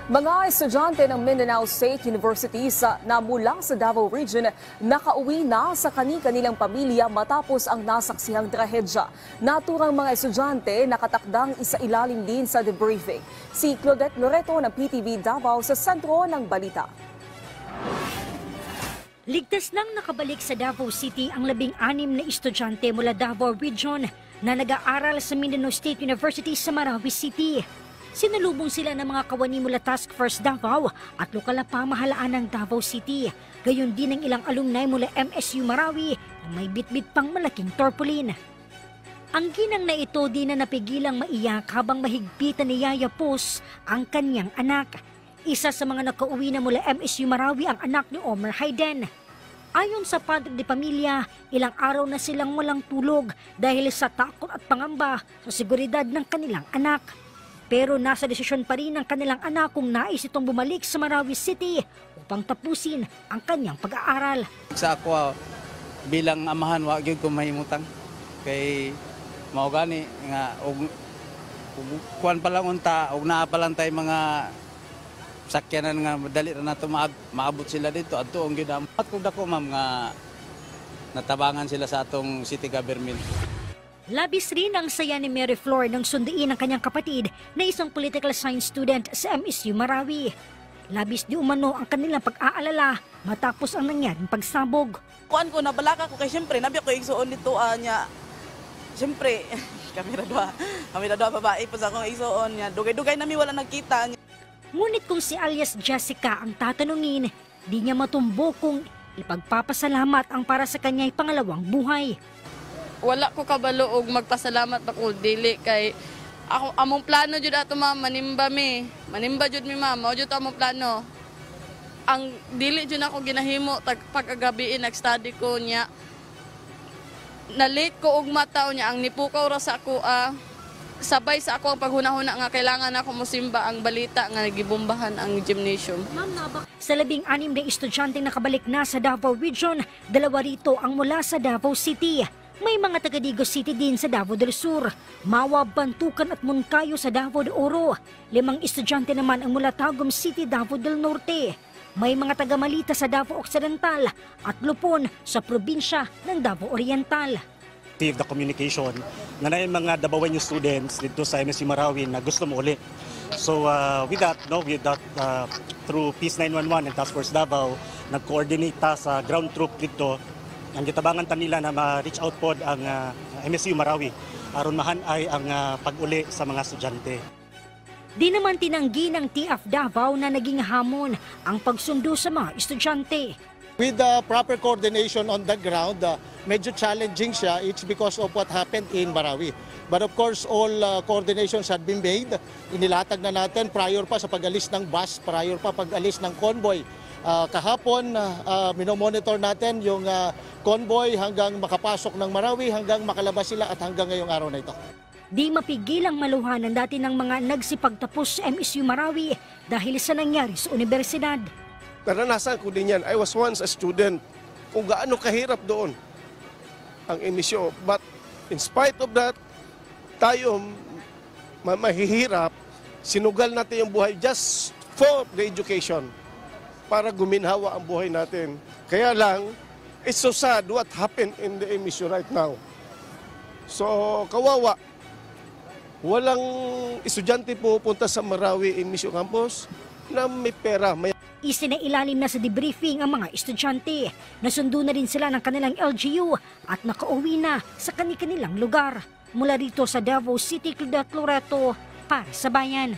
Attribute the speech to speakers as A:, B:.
A: Mga estudyante ng Mindanao State University na mula sa Davao Region nakauwi na sa kani-kanilang pamilya matapos ang nasaksihang trahedya. Naturang mga estudyante nakatakdang isailalim din sa debriefing. Si Claudette Loreto ng PTV Davao sa sentro ng balita.
B: Ligtas nang nakabalik sa Davao City ang 16 na estudyante mula Davao Region na nag-aaral sa Mindanao State University sa Marawi City. Sinalubong sila ng mga kawani mula Task Force Davao at lokal na pamahalaan ng Davao City. Gayon din ang ilang alumni mula MSU Marawi na may bitbit pang malaking tarpaulin. Ang ginang na ito din na napigilang maiyak habang mahigpitan ni Yaya Pos ang kanyang anak. Isa sa mga nakauwi na mula MSU Marawi ang anak ni Omer Hayden. Ayon sa padre de pamilya, ilang araw na silang walang tulog dahil sa takot at pangamba sa seguridad ng kanilang anak. Pero nasa desisyon pa rin ng kanilang anak kung nais itong bumalik sa Marawi City upang tapusin ang kanyang pag-aaral.
C: Sa ako bilang amahan, wag gyud ko mahimutang kay mao gani nga og kuan pa lang unta og naa pa lang tay mga sakyanan nga madali ra nato maabot sila dito adto ang gyud at kung dako ma'am nga natabangan sila sa atong city government.
B: Labis rin ang saya ni Mary Flor nang sunduin ang kanyang kapatid na isang political science student sa MSU Marawi. Labis di umano ang kanilang pag-aalala matapos ang nangyaring pagsabog.
D: Kuan ko nabalaka ko kay siyempre nabi ko igsuon dito nya. Siyempre kami ra dua babae pa sa akong igsuon nya. Dugay-dugay nami wala nagkita.
B: Ngunit kung si alias Jessica ang tatanungin, di niya matumbo kung ipagpapasalamat ang para sa kanya'y pangalawang buhay.
E: Wala ko kabalo og magpasalamat ako dili kay ako among plano jud ato ma'am manimba jud mi ma'am mao jud among plano. Ang dili jud ako ginahimo pagkagabi nag-study ko nya na late ko og mataw nya ang nipukaw ra sa ako sabay sa ako ang paghunahuna nga kailangan ako mosimba ang balita nga nagibombahan ang gymnasium.
B: Sa 16 na estudyante nakabalik na sa Davao Region, 2 rito ang mula sa Davao City. May mga taga Digos City din sa Davao del Sur, Mawa, Bantukan at Moncayo sa Davao de Oro. 5 estudyante naman ang mula Tagum City, Davao del Norte. May mga taga Malita sa Davao Occidental at Lupon sa probinsya ng Davao Oriental.
F: The communication na yung mga Davaoeño students dito sa MSU Marawi na gusto mo uli. So with that, through Peace 911 and Task Force Davao, nag-coordinate ta sa ground troop dito. Ang gitabangan ta nila na ma-reach out pod ang MSU Marawi aron mahanay ang pag-uli sa mga estudyante.
B: Di naman tinanggi ng TF Davao na naging hamon ang pagsundo sa mga estudyante.
G: With the proper coordination on the ground, medyo challenging siya. It's because of what happened in Marawi. But of course, all coordinations had been made. Inilatag na natin prior pa sa pag-alis ng bus, prior pa pag-alis ng convoy. Kahapon, minomonitor natin yung convoy hanggang makapasok ng Marawi, hanggang makalabas sila at hanggang ngayong araw na ito.
B: Di mapigilang maluhanan dati ng mga nagsipagtapos sa MSU Marawi dahil sa nangyari sa universidad.
H: Naranasan ko din yan. I was once a student. Kung gaano kahirap doon ang emisyon. But in spite of that, tayo mahihirap, sinugal natin yung buhay just for the education para guminhawa ang buhay natin. Kaya lang, it's so sad what happened in the emission right now. So, kawawa. Walang estudyante pupunta sa Marawi Emission Campus na may pera.
B: Isinailalim na sa debriefing ang mga estudyante. Nasundo na rin sila ng kanilang LGU at nakauwi na sa kanilang lugar. Mula rito sa Davao City, Claudette Loreto para sa Bayan.